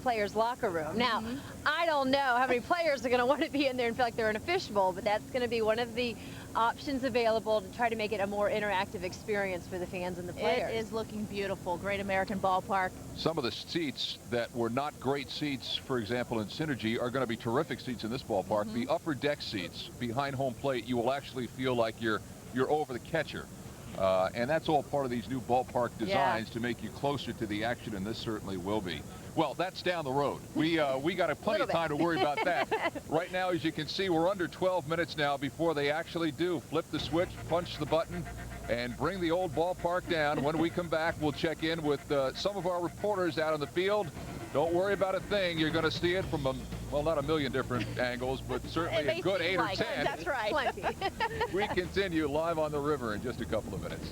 players' locker room. Now, I don't know how many players are going to want to be in there and feel like they're in a fishbowl, but that's going to be one of the options available to try to make it a more interactive experience for the fans and the players. It is looking beautiful. Great American Ballpark. Some of the seats that were not great seats, for example, in Cinergy, are going to be terrific seats in this ballpark. The upper deck seats behind home plate, you will actually feel like you're over the catcher. And that's all part of these new ballpark designs to make you closer to the action, and this certainly will be. Well, that's down the road. We got plenty of time to worry about that. Right now, as you can see, we're under 12 minutes now before they actually do flip the switch, punch the button, and bring the old ballpark down. When we come back, we'll check in with some of our reporters out on the field. Don't worry about a thing. You're going to see it from, well, not a million different angles, but certainly a good 8 or 10. That's right. Plenty. We continue live on the river in just a couple of minutes.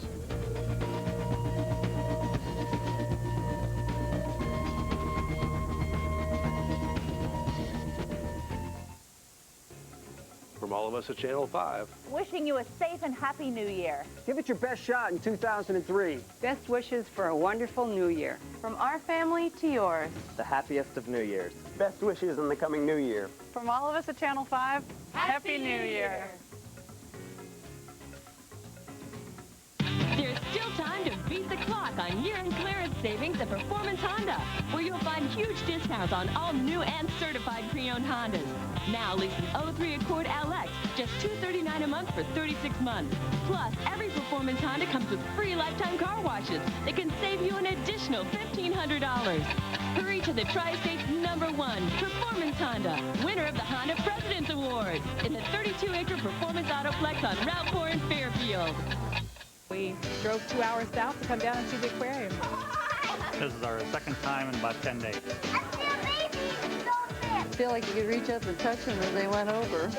From all of us at Channel 5. Wishing you a safe and happy new year. Give it your best shot in 2003. Best wishes for a wonderful new year. From our family to yours. The happiest of New Years. Best wishes in the coming new year. From all of us at Channel 5, Happy New Year. There's still time to beat the clock on year-end clearance savings at Performance Honda, where you'll find huge discounts on all new and certified pre-owned Hondas. Now lease an 03 Accord LX, just $239 a month for 36 months. Plus, every Performance Honda comes with free lifetime car washes that can save you an additional $1,500. Hurry to the Tri-State's #1, Performance Honda, winner of the Honda President's Award, in the 32-acre Performance Autoplex on Route 4 in Fairfield. We drove 2 hours south to come down and see the aquarium. This is our second time in about 10 days. I feel like you could reach up and touch them as they went over.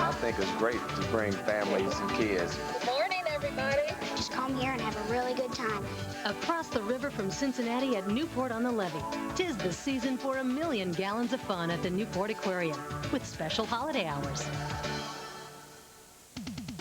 I think it's great to bring families and kids. Good morning, everybody. Just come here and have a really good time. Across the river from Cincinnati at Newport on the Levee, 'tis the season for 1,000,000 gallons of fun at the Newport Aquarium with special holiday hours.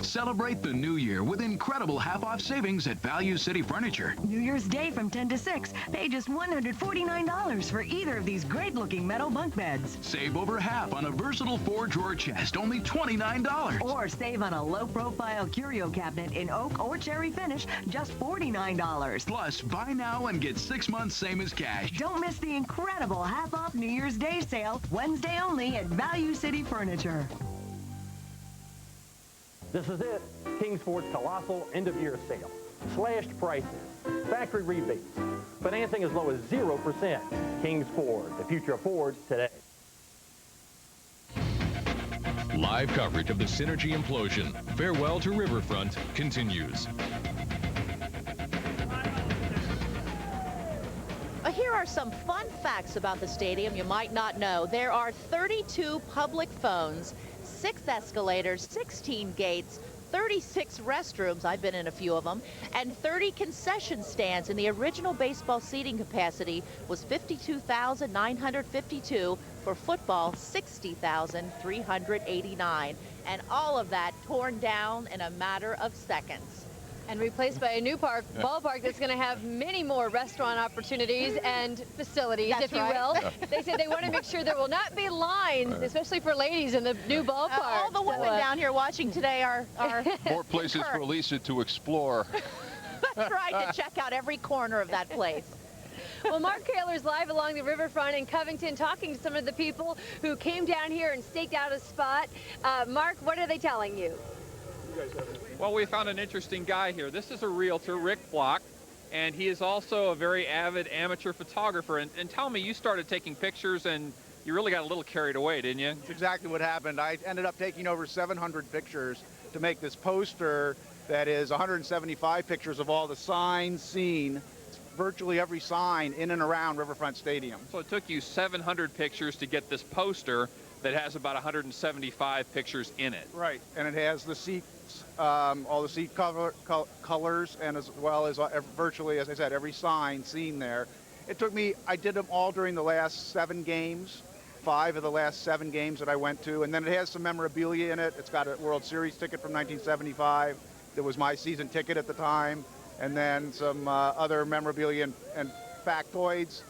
Celebrate the new year with incredible half-off savings at Value City Furniture. New Year's Day from 10 to 6. Pay just $149 for either of these great-looking metal bunk beds. Save over half on a versatile 4-drawer chest, only $29. Or save on a low-profile curio cabinet in oak or cherry finish, just $49. Plus, buy now and get 6 months same as cash. Don't miss the incredible half-off New Year's Day sale, Wednesday only at Value City Furniture. This is it, Kings Ford's colossal end-of-year sale. Slashed prices, factory rebates, financing as low as 0%. Kings Ford, the future of Ford today. Live coverage of the Cinergy implosion. Farewell to Riverfront continues. Here are some fun facts about the stadium you might not know. There are 32 public phones, 6 escalators, 16 gates, 36 restrooms, I've been in a few of them, and 30 concession stands. And the original baseball seating capacity was 52,952. For football, 60,389. And all of that torn down in a matter of seconds. And replaced by a new ballpark that's going to have many more restaurant opportunities and facilities, if you will. They said they want to make sure there will not be lines, especially for ladies in the new ballpark. All the women down here watching today are more places for Lisa to explore. That's right, to check out every corner of that place. Well, Mark Kaler's live along the riverfront in Covington talking to some of the people who came down here and staked out a spot. Mark, what are they telling you? Well, we found an interesting guy here. This is a realtor, Rick Block, and he is also a very avid amateur photographer. And tell me, you started taking pictures and you really got a little carried away, didn't you? That's exactly what happened. I ended up taking over 700 pictures to make this poster that is 175 pictures of all the signs seen, virtually every sign in and around Riverfront Stadium. So it took you 700 pictures to get this poster that has about 175 pictures in it. Right, and it has the seats, all the seat colors, and as well as virtually, as I said, every sign seen there. It took me, I did them all during the last 7 games, 5 of the last 7 games that I went to, and then it has some memorabilia in it. It's got a World Series ticket from 1975 that was my season ticket at the time. and then some other memorabilia and factoids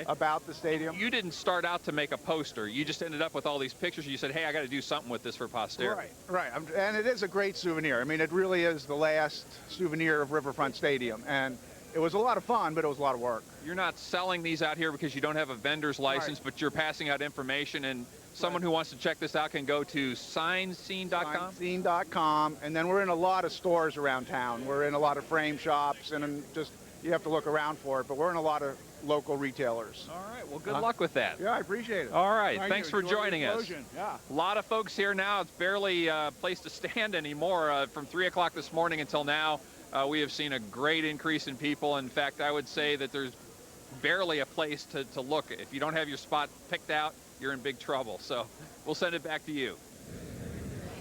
about the stadium. You didn't start out to make a poster. You just ended up with all these pictures. You said, hey, I got to do something with this for posterity. Right. And it is a great souvenir. I mean, it really is the last souvenir of Riverfront Stadium. And it was a lot of fun, but it was a lot of work. You're not selling these out here because you don't have a vendor's license, but you're passing out information, and someone who wants to check this out can go to signscene.com? Signscene.com, and then we're in a lot of stores around town. We're in a lot of frame shops, and just, you have to look around for it, but we're in a lot of local retailers. All right, well, good luck with that. Yeah, I appreciate it. All right, thanks for joining us. Yeah. A lot of folks here now. It's barely a place to stand anymore. From 3 o'clock this morning until now, we have seen a great increase in people. In fact, I would say that there's barely a place to look. If you don't have your spot picked out, you're in big trouble. So we'll send it back to you.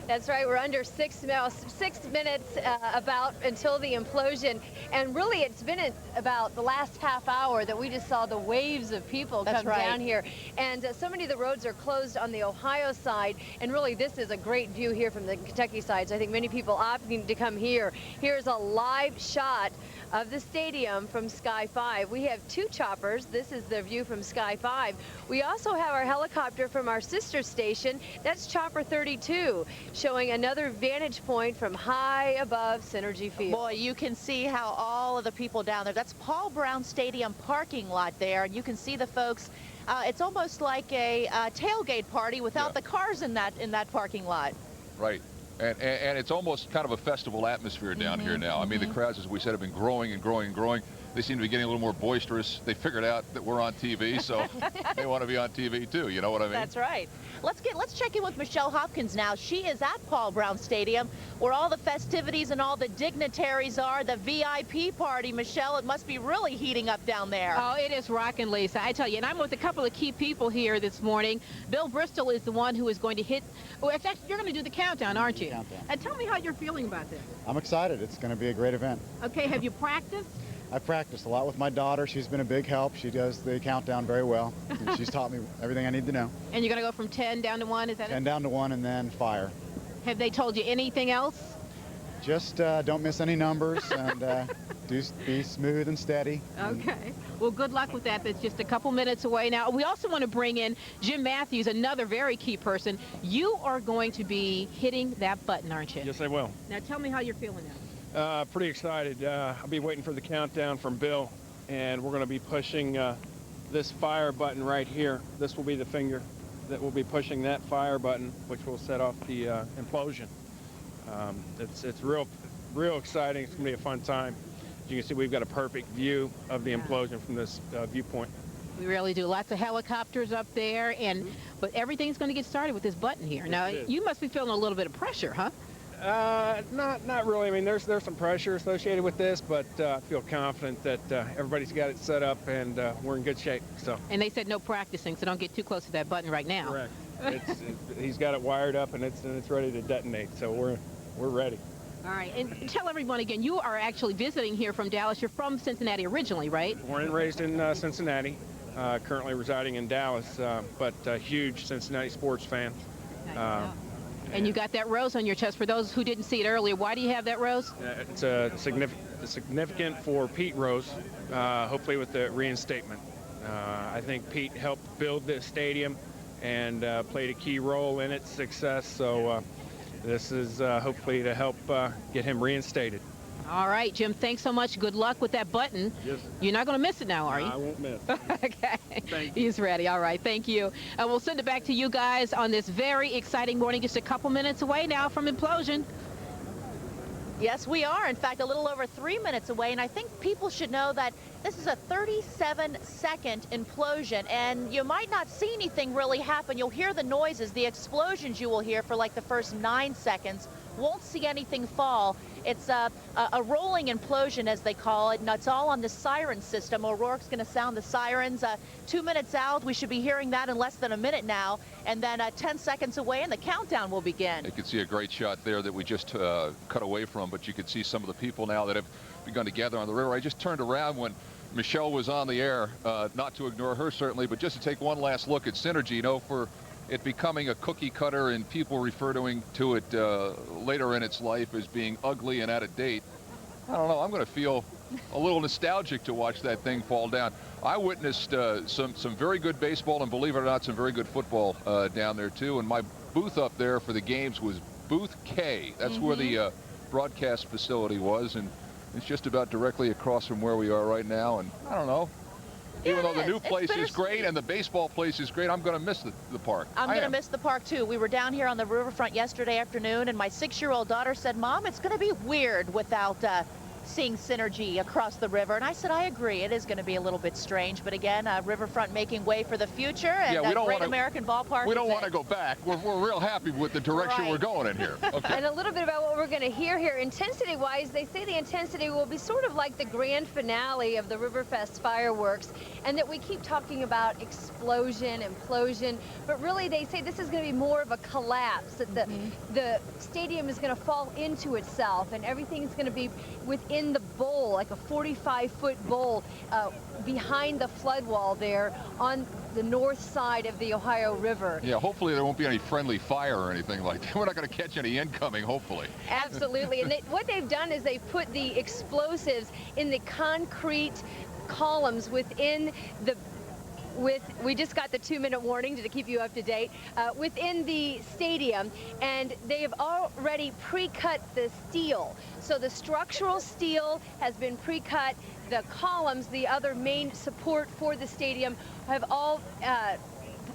That's right. We're under 6 minutes about until the implosion. And really, it's been about the last half hour that we just saw the waves of people come down here. And so many of the roads are closed on the Ohio side. And really, this is a great view here from the Kentucky side. So I think many people opting to come here. Here's a live shot of the stadium from Sky 5. We have 2 choppers. This is the view from Sky 5. We also have our helicopter from our sister station. That's Chopper 32, showing another vantage point from high above Cinergy Field. Boy, you can see how all of the people down there, that's Paul Brown Stadium parking lot there, and you can see the folks. It's almost like a tailgate party without the cars in that parking lot. Right. And it's almost kind of a festival atmosphere down here now. I mean, the crowds, as we said, have been growing and growing and growing. They seem to be getting a little more boisterous. They figured out that we're on TV, so they want to be on TV too. You know what I mean? That's right. Let's check in with Michelle Hopkins now. She is at Paul Brown Stadium, where all the festivities and all the dignitaries are. The VIP party, Michelle. It must be really heating up down there. Oh, it is rocking, Lisa. I tell you, and I'm with a couple of key people here this morning. Bill Bristol is the one who is going to hit. Oh, actually, you're going to do the countdown, aren't you? Countdown. And tell me how you're feeling about this. I'm excited. It's going to be a great event. Okay, have you practiced? I practiced a lot with my daughter. She's been a big help. She does the countdown very well. And she's taught me everything I need to know. And you're going to go from 10 down to 1, is that 10 down to 1 and then fire. Have they told you anything else? Just don't miss any numbers and be smooth and steady. Okay. Well, good luck with that. That's just a couple minutes away now. We also want to bring in Jim Matthews, another very key person. You are going to be hitting that button, aren't you? Yes, I will. Now, tell me how you're feeling now. Pretty excited. I'll be waiting for the countdown from Bill, and we're going to be pushing this fire button right here. This will be the finger that will be pushing that fire button, which will set off the implosion. It's real exciting. It's going to be a fun time. As you can see, we've got a perfect view of the implosion from this viewpoint. We really do. Lots of helicopters up there, but everything's going to get started with this button here. Now, you must be feeling a little bit of pressure, huh? Not really. I mean, there's some pressure associated with this, but I feel confident that everybody's got it set up and we're in good shape. So. And they said no practicing, so don't get too close to that button right now. Correct. He's got it wired up and it's ready to detonate. So we're ready. All right, and tell everyone again, you are actually visiting here from Dallas. You're from Cincinnati originally, right? Born and raised in Cincinnati. Currently residing in Dallas, but a huge Cincinnati sports fan. And you got that rose on your chest. For those who didn't see it earlier, why do you have that rose? It's significant for Pete Rose, hopefully with the reinstatement. I think Pete helped build this stadium and played a key role in its success. So this is hopefully to help get him reinstated. All right, Jim, thanks so much. Good luck with that button. Yes. You're not going to miss it now, are you? I won't miss. Okay. Thank you. He's ready. All right, thank you. We'll send it back to you guys on this very exciting morning, just a couple minutes away now from implosion. Yes, we are. In fact, a little over 3 minutes away, and I think people should know that this is a 37-second implosion, and you might not see anything really happen. You'll hear the noises, the explosions you will hear for like the first 9 seconds. Won't see anything fall. It's a rolling implosion, as they call it, and it's all on the siren system. O'Rourke's going to sound the sirens. 2 minutes out, we should be hearing that in less than a minute now, and then 10 seconds away, and the countdown will begin. You can see a great shot there that we just cut away from, but you can see some of the people now that have begun to gather on the river. I just turned around when Michelle was on the air, not to ignore her certainly, but just to take one last look at Cinergy, you know, for it becoming a cookie cutter and people referring to it later in its life as being ugly and out of date. I don't know, I'm going to feel a little nostalgic to watch that thing fall down. I witnessed some very good baseball and, believe it or not, some very good football down there too. And my booth up there for the games was booth K. That's where the broadcast facility was, and it's just about directly across from where we are right now. And I don't know, even though the new place is great and the baseball place is great, I'm going to miss the park. I'm going to miss the park too. We were down here on the riverfront yesterday afternoon, and my 6-year-old daughter said, Mom, it's going to be weird without seeing Cinergy across the river. And I said, I agree. It is going to be a little bit strange. But again, Riverfront making way for the future, and Great American Ballpark. We don't want to go back. We're real happy with the direction we're going in here. Okay. And a little bit about what we're going to hear here. Intensity-wise, they say the intensity will be sort of like the grand finale of the Riverfest fireworks, and that we keep talking about explosion, implosion, but really they say this is going to be more of a collapse, that the stadium is going to fall into itself, and everything is going to be within the bowl, like a 45-foot bowl behind the flood wall there on the north side of the Ohio River. Yeah, hopefully there won't be any friendly fire or anything like that. We're not going to catch any incoming, hopefully. Absolutely. And what they've done is they've put the explosives in the concrete columns within the we just got the 2-minute warning to keep you up to date, within the stadium, and they have already pre-cut the steel. So the structural steel has been pre-cut. The columns, the other main support for the stadium, have all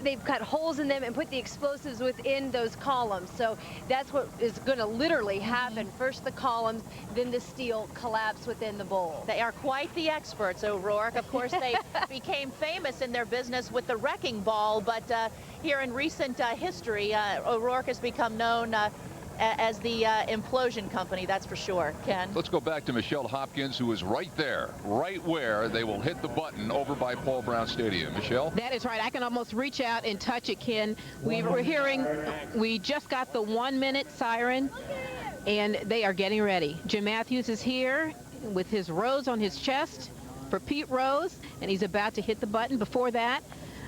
they've cut holes in them and put the explosives within those columns. So that's what is going to literally happen. First the columns, then the steel collapse within the bowl. They are quite the experts, O'Rourke. Of course, they became famous in their business with the wrecking ball, but here in recent history, O'Rourke has become known as the implosion company, that's for sure. Ken? Let's go back to Michelle Hopkins, who is right there, right where they will hit the button over by Paul Brown Stadium. Michelle? That is right. I can almost reach out and touch it, Ken. We just got the 1-minute siren, and they are getting ready. Jim Matthews is here with his rose on his chest for Pete Rose, and he's about to hit the button. Before that,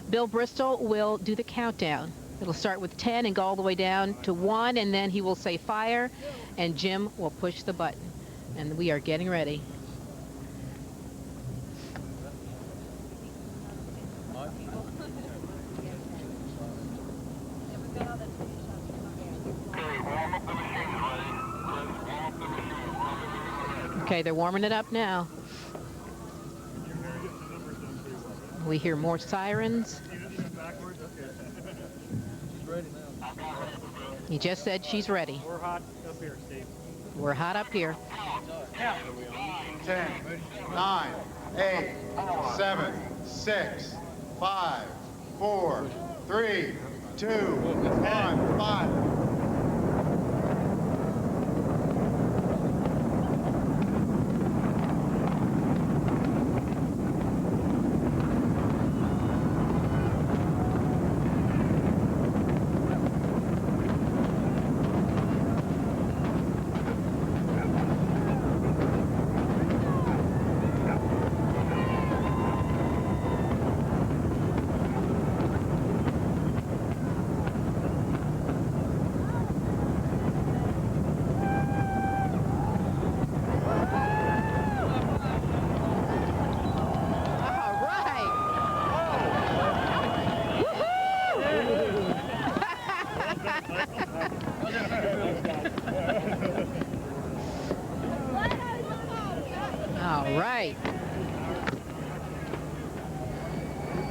Bill Bristol will do the countdown. It'll start with 10 and go all the way down to 1, and then he will say fire, and Jim will push the button. And we are getting ready. Okay, they're warming it up now. We hear more sirens. He just said she's ready. We're hot up here, Steve. We're hot up here. 10, 9, 8, 7, 6, 5, 4, 3, 2, 1, 5.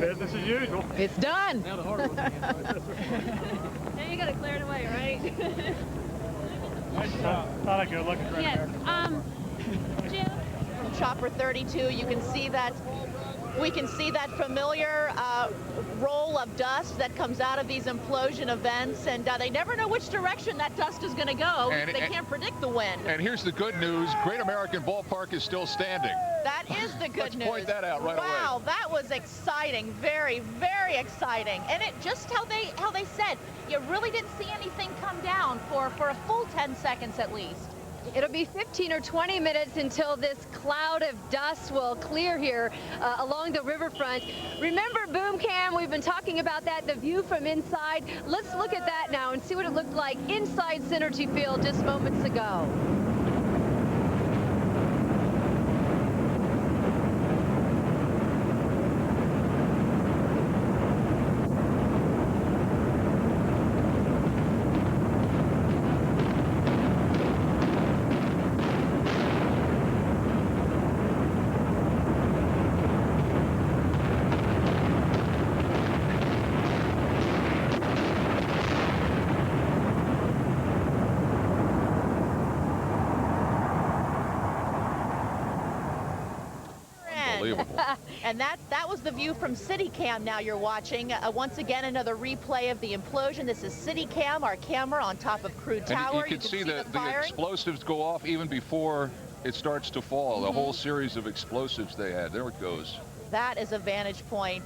Business as usual. It's done. Now the hard work. Now you got to clear it away, right? Not a good looking right Yes. Jim, from Chopper 32, you can see that. We can see that familiar roll of dust that comes out of these implosion events, and they never know which direction that dust is going to go. They can't predict the wind. And here's the good news. Great American Ballpark is still standing. That is the good news. Let's point that out right away. Wow, that was exciting. Very, very exciting. And it just how they said, you really didn't see anything come down for a full 10 seconds at least. It'll be 15 or 20 minutes until this cloud of dust will clear here along the riverfront. Remember boom cam, we've been talking about that, the view from inside. Let's look at that now and see what it looked like inside Cinergy Field just moments ago. unbelievable. And that was the view from City Cam now you're watching. Once again, another replay of the implosion. This is City Cam, our camera on top of Crew Tower. And you can see the explosives go off even before it starts to fall. The whole series of explosives they had. There it goes. That is a vantage point.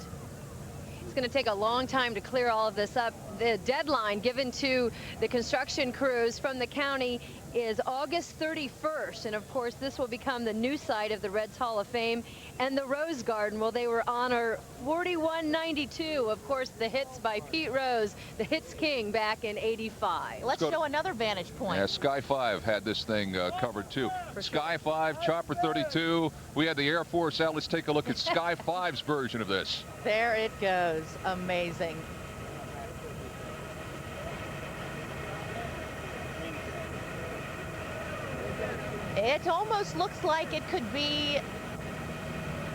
It's going to take a long time to clear all of this up. The deadline given to the construction crews from the county is August 31st. And of course, this will become the new site of the Reds Hall of Fame and the Rose Garden. Well, they were honor 4192. Of course, the hits by Pete Rose, the hits king back in '85. Let's show another vantage point. Yeah, Sky 5 had this thing covered too. Sky 5, Chopper 32. We had the Air Force out. Let's take a look at Sky 5's version of this. There it goes. Amazing. It almost looks like it could be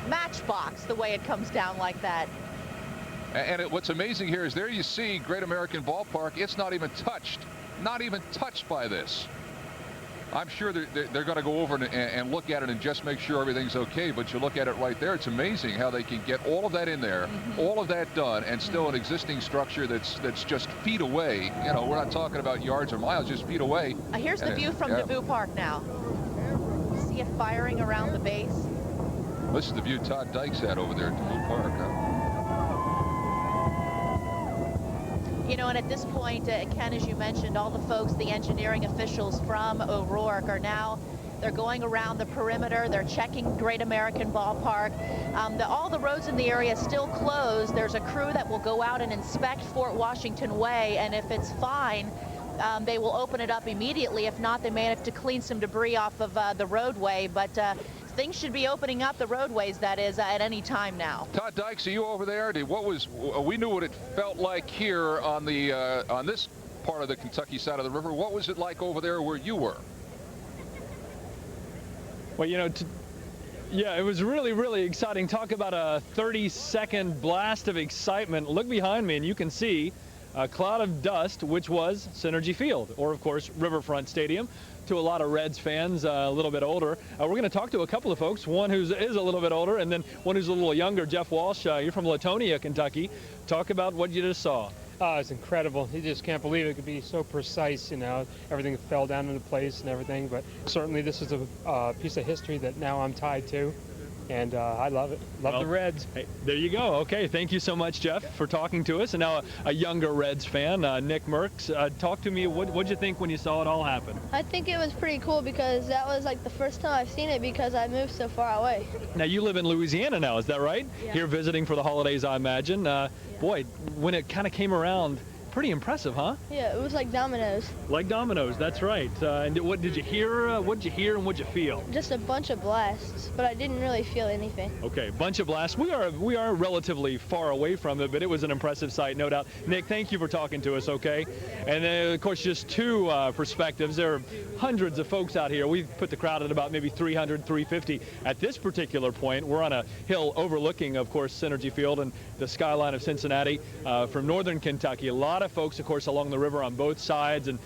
Matchbox, the way it comes down like that. And what's amazing here is there you see Great American Ballpark. It's not even touched by this. I'm sure they're going to go over and look at it and just make sure everything's okay. But you look at it right there. It's amazing how they can get all of that in there, all of that done, and still an existing structure that's just feet away. You know, we're not talking about yards or miles, just feet away. Here's the view from DeVue Park now. See it firing around the base. This is the view Todd Dykes had over there at DeVue Park. You know, and at this point, Ken, as you mentioned, all the folks, the engineering officials from O'Rourke are now, they're going around the perimeter. They're checking Great American Ballpark. All the roads in the area still closed. There's a crew that will go out and inspect Fort Washington Way, and if it's fine, they will open it up immediately. If not, they may have to clean some debris off of the roadway, but things should be opening up, the roadways, that is, at any time now. Todd Dykes, are you over there? We knew what it felt like here on the on this part of the Kentucky side of the river. What was it like over there where you were? Well, you know, yeah, it was really, really exciting. Talk about a 30-second blast of excitement. Look behind me and you can see a cloud of dust, which was Cinergy Field, or of course Riverfront Stadium. To a lot of Reds fans, a little bit older. We're going to talk to a couple of folks, one who is a little bit older and then one who's a little younger. Jeff Walsh, you're from Latonia, Kentucky. Talk about what you just saw. It's incredible. You just can't believe it could be so precise, you know. Everything fell down into place and everything, but certainly this is a piece of history that now I'm tied to. And I love it. Love the Reds. Hey, there you go. Okay, thank you so much, Jeff, for talking to us. And now a younger Reds fan, Nick Merckx. Talk to me. What'd you think when you saw it all happen? I think it was pretty cool because that was like the first time I've seen it because I moved so far away. Now, you live in Louisiana now, is that right? Yeah. Here visiting for the holidays, I imagine. Boy, when it kind of came around, pretty impressive, huh? Yeah, it was like dominoes. Like dominoes, that's right. And what did you hear? What did you hear and what did you feel? Just a bunch of blasts, but I didn't really feel anything. Okay, bunch of blasts. We are relatively far away from it, but it was an impressive sight, no doubt. Nick, thank you for talking to us, okay? And then, of course, just two perspectives. There are hundreds of folks out here. We've put the crowd at about maybe 300, 350. At this particular point, we're on a hill overlooking, of course, Cinergy Field and the skyline of Cincinnati from northern Kentucky. A lot of folks, of course, along the river on both sides, and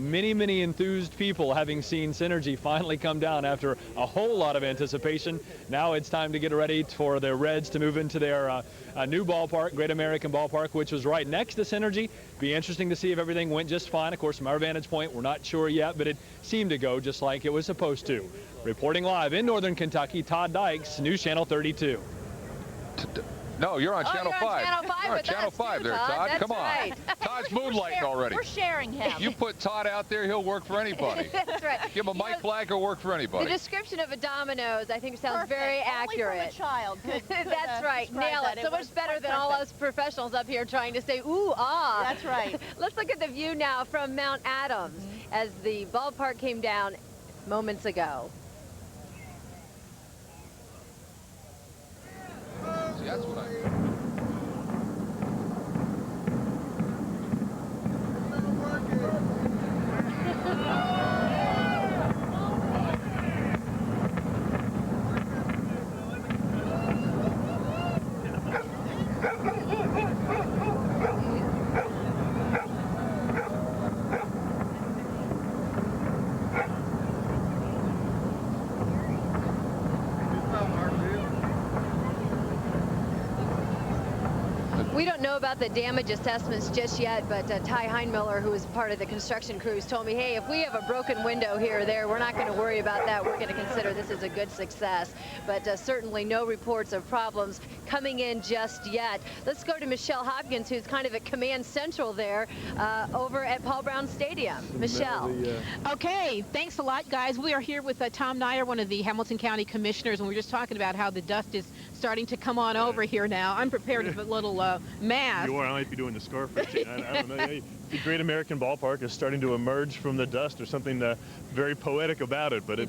many enthused people having seen Cinergy finally come down after a whole lot of anticipation. Now it's time to get ready for the Reds to move into their new ballpark, Great American Ballpark, which was right next to Cinergy. Be interesting to see if everything went just fine. Of course, from our vantage point, we're not sure yet, but it seemed to go just like it was supposed to. Reporting live in northern Kentucky, Todd Dykes, News Channel 32. No, you're on Channel 5. On Channel 5 you're on with Channel us 5 too, there, Todd. Todd. Come on. Right. Todd's moonlighting already. We're sharing him. You put Todd out there, he'll work for anybody. That's right. Give him a Mike Flagg, he'll work for anybody. The description of a dominoes, I think, sounds Perfect. very accurate. Only from a child could That's right. Nail it. So much better than all us professionals up here trying to say, ooh, ah. That's right. Let's look at the view now from Mount Adams as the ballpark came down moments ago. See, that's what I... We don't know about the damage assessments just yet, but Ty Heinmiller, who is part of the construction crews, told me, hey, if we have a broken window here or there, we're not going to worry about that. We're going to consider this as a good success. But certainly no reports of problems coming in just yet. Let's go to Michelle Hopkins, who's kind of at command central there over at Paul Brown Stadium. Michelle. Okay, thanks a lot, guys. We are here with Tom Nyer, one of the Hamilton County Commissioners, and we're just talking about how the dust is starting to come on over here now. I'm prepared with a little mask. You are. I might be doing the scarf routine. I don't know. The Great American Ballpark is starting to emerge from the dust. There's something very poetic about it, but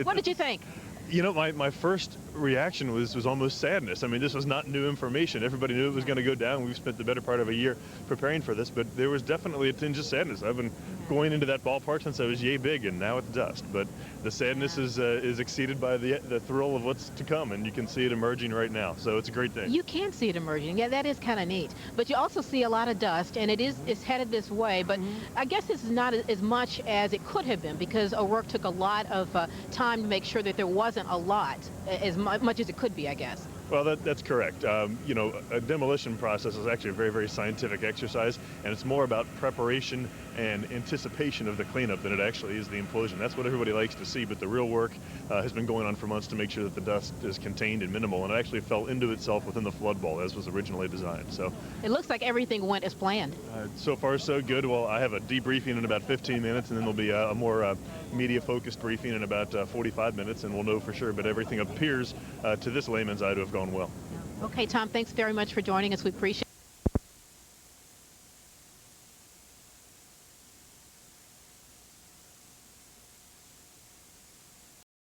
what did you think? You know, my first reaction was almost sadness. I mean, this was not new information. Everybody knew it was going to go down. We've spent the better part of a year preparing for this, but there was definitely a tinge of sadness. I've been going into that ballpark since I was yay big, and now it's dust. But the sadness is exceeded by the thrill of what's to come, and you can see it emerging right now. So it's a great thing. You can see it emerging. Yeah, that is kind of neat. But you also see a lot of dust, and it's headed this way. But I guess this is not as much as it could have been, because O'Rourke took a lot of time to make sure that there wasn't a lot, as much as it could be, I guess. Well, that's correct. You know, a demolition process is actually a very, very scientific exercise, and it's more about preparation and anticipation of the cleanup than it actually is the implosion. That's what everybody likes to see, but the real work has been going on for months to make sure that the dust is contained and minimal, and it actually fell into itself within the flood ball as was originally designed. So it looks like everything went as planned. So far, so good. Well, I have a debriefing in about 15 minutes, and then there'll be a more media-focused briefing in about 45 minutes, and we'll know for sure. But everything appears to this layman's eye to have gone well. Okay, Tom, thanks very much for joining us. We appreciate it.